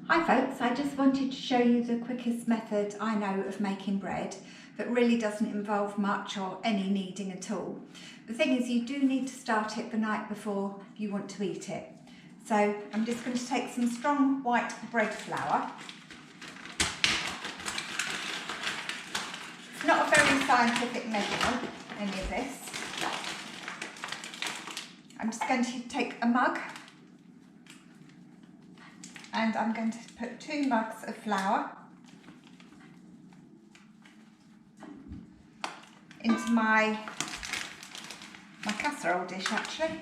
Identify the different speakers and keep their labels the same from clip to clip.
Speaker 1: Hi folks, I just wanted to show you the quickest method I know of making bread that really doesn't involve much or any kneading at all. The thing is, you do need to start it the night before you want to eat it. So I'm just going to take some strong white bread flour. It's not a very scientific measurement, any of this. I'm just going to take a mug and I'm going to put 2 mugs of flour into my casserole dish actually.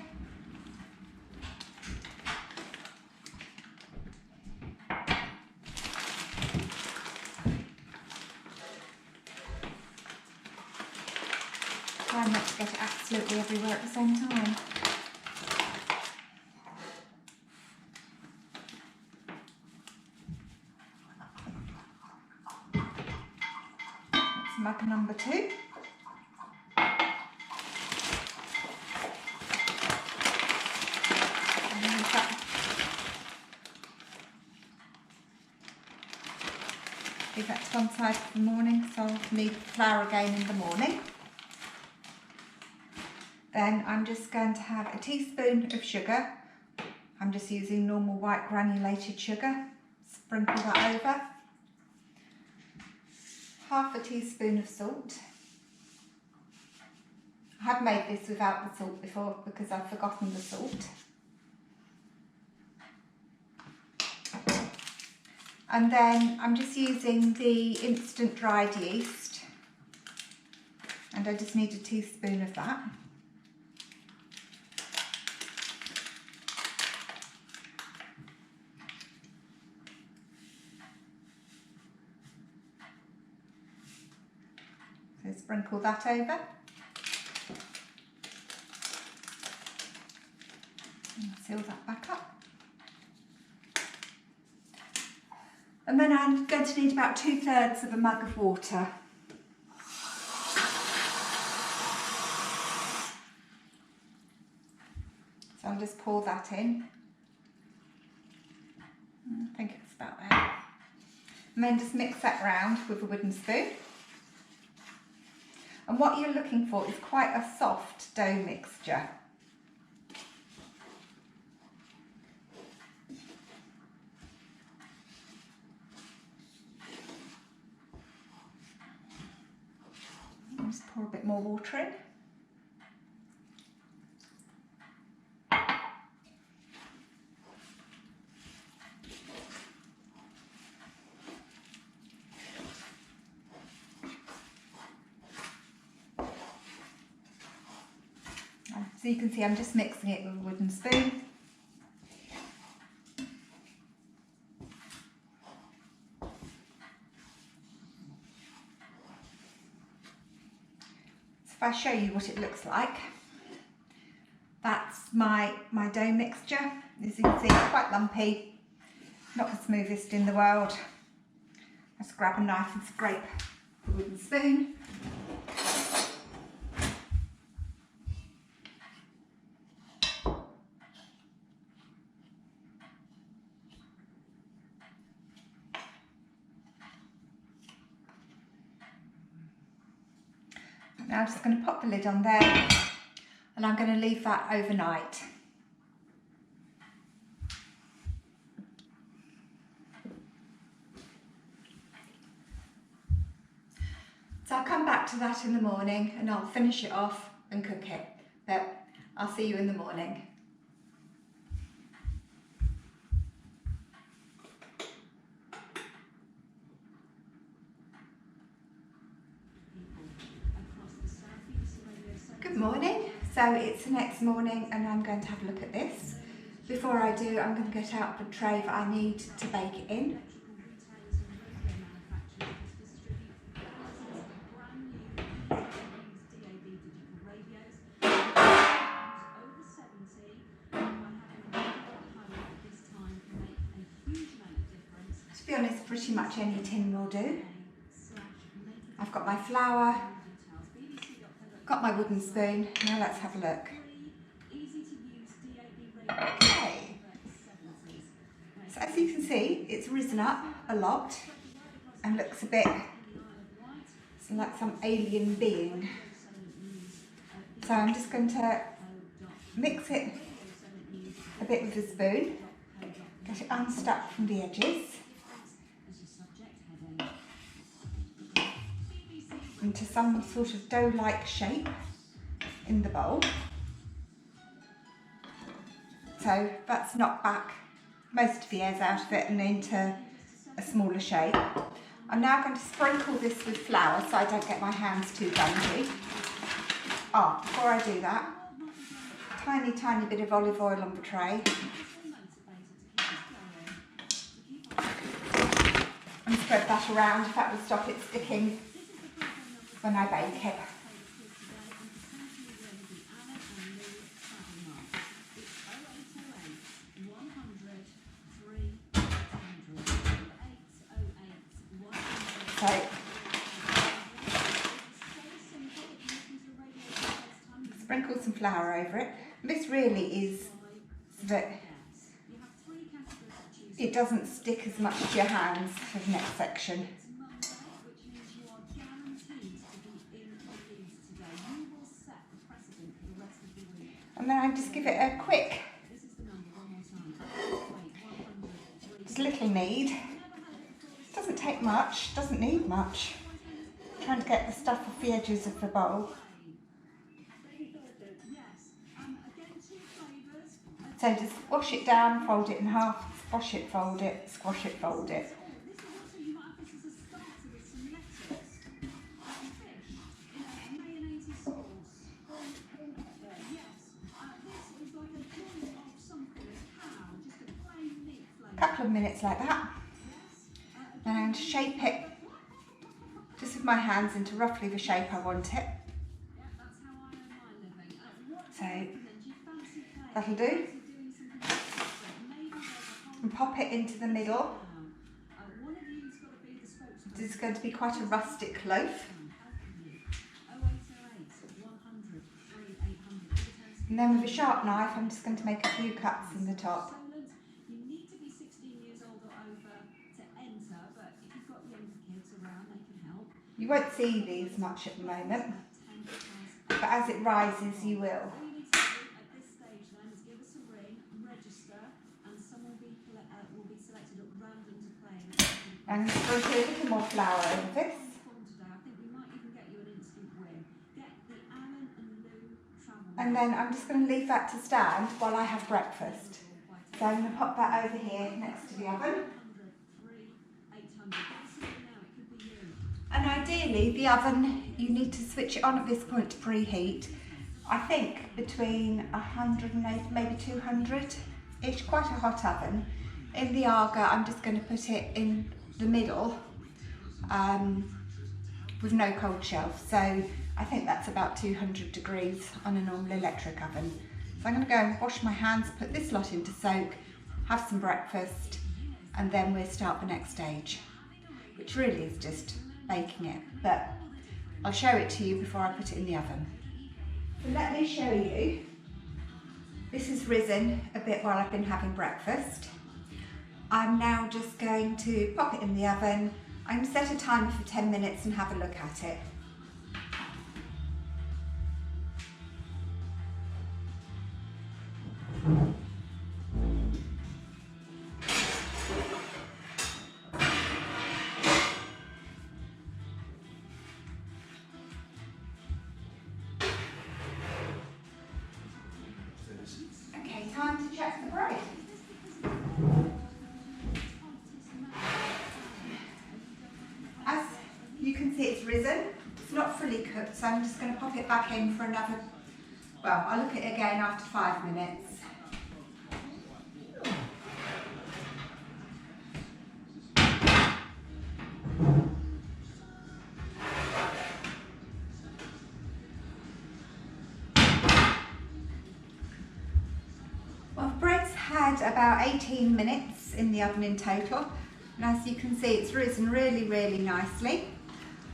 Speaker 1: Try not to get it absolutely everywhere at the same time. That's mug number 2. Leave that to one side for the morning, so I'll need flour again in the morning. Then I'm just going to have a teaspoon of sugar. I'm just using normal white granulated sugar. Sprinkle that over. Half a teaspoon of salt. I have made this without the salt before because I've forgotten the salt. And then I'm just using the instant dried yeast, and I just need a teaspoon of that. So sprinkle that over. And seal that back up. And then I'm going to need about 2/3 of a mug of water. So I'll just pour that in. I think it's about there. And then just mix that round with a wooden spoon. And what you're looking for is quite a soft dough mixture. Just pour a bit more water in. So you can see I'm just mixing it with a wooden spoon. If I show you what it looks like, that's my dough mixture. As you can see, it's quite lumpy, not the smoothest in the world. Just grab a knife and scrape the wooden spoon. Now I'm just going to pop the lid on there and I'm going to leave that overnight. So I'll come back to that in the morning and I'll finish it off and cook it. But I'll see you in the morning. Good morning. So it's the next morning and I'm going to have a look at this. Before I do, I'm going to get out the tray that I need to bake it in. To be honest, pretty much any tin will do. I've got my flour, got my wooden spoon. Now let's have a look. Okay. So as as you can see, it's risen up a lot and looks a bit like some alien being. So I'm just going to mix it a bit with a spoon, get it unstuck from the edges into some sort of dough-like shape in the bowl. So that's knocked back most of the airs out of it and into a smaller shape. I'm now going to sprinkle this with flour so I don't get my hands too gungy. Oh, before I do that, tiny bit of olive oil on the tray. And spread that around, that will stop it sticking when I bake it. So, sprinkle some flour over it. This really is so that it doesn't stick as much to your hands for the next section. And then I just give it a quick, just a little knead. Doesn't take much, doesn't need much. Trying to get the stuff off the edges of the bowl. So just wash it down, fold it in half, squash it, fold it, squash it, fold it. A couple of minutes like that. And I'm going to shape it just with my hands into roughly the shape I want it. So that'll do. And pop it into the middle. This is going to be quite a rustic loaf. And then with a sharp knife, I'm just going to make a few cuts in the top. You won't see these much at the moment, but as it rises you will. And I'm just going to put a little more flour over this. And then I'm just going to leave that to stand while I have breakfast. So I'm going to pop that over here next to the oven. And ideally, the oven, you need to switch it on at this point to preheat. I think between 180, maybe 200-ish, quite a hot oven. In the Aga, I'm just going to put it in the middle with no cold shelf. So I think that's about 200 degrees on a normal electric oven. So I'm going to go and wash my hands, put this lot into soak, have some breakfast, and then we'll start the next stage, which really is just baking it, but I'll show it to you before I put it in the oven. So let me show you. This has risen a bit while I've been having breakfast. I'm now just going to pop it in the oven. I'm going to set a timer for 10 minutes and have a look at it. Okay, time to check the bread. As you can see, it's risen. It's not fully cooked, so I'm just going to pop it back in for another, well, I'll look at it again after 5 minutes. Well, the bread's had about 18 minutes in the oven in total, and as you can see, it's risen really, really nicely.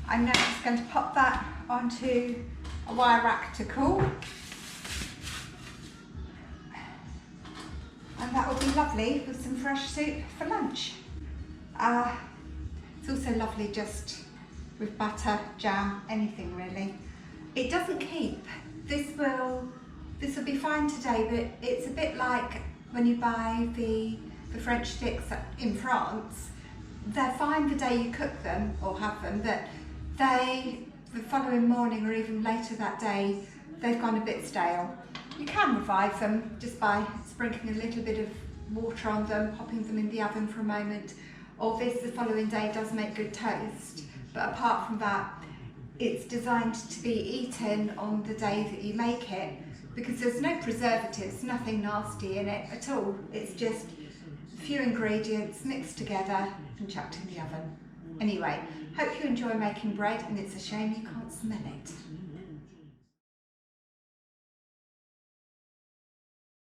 Speaker 1: I'm now just going to pop that onto a wire rack to cool. And And that will be lovely with some fresh soup for lunch. It's also lovely just with butter, jam, anything really. It doesn't keep. This will be fine today, but it's a bit like when you buy the French sticks in France. They're fine the day you cook them or have them, but the following morning or even later that day, they've gone a bit stale. You can revive them just by sprinkling a little bit of water on them, popping them in the oven for a moment, or the following day does make good toast. But apart from that, it's designed to be eaten on the day that you make it, because there's no preservatives, nothing nasty in it at all. It's just a few ingredients mixed together and chucked in the oven. Anyway, hope you enjoy making bread, and it's a shame you can't smell it.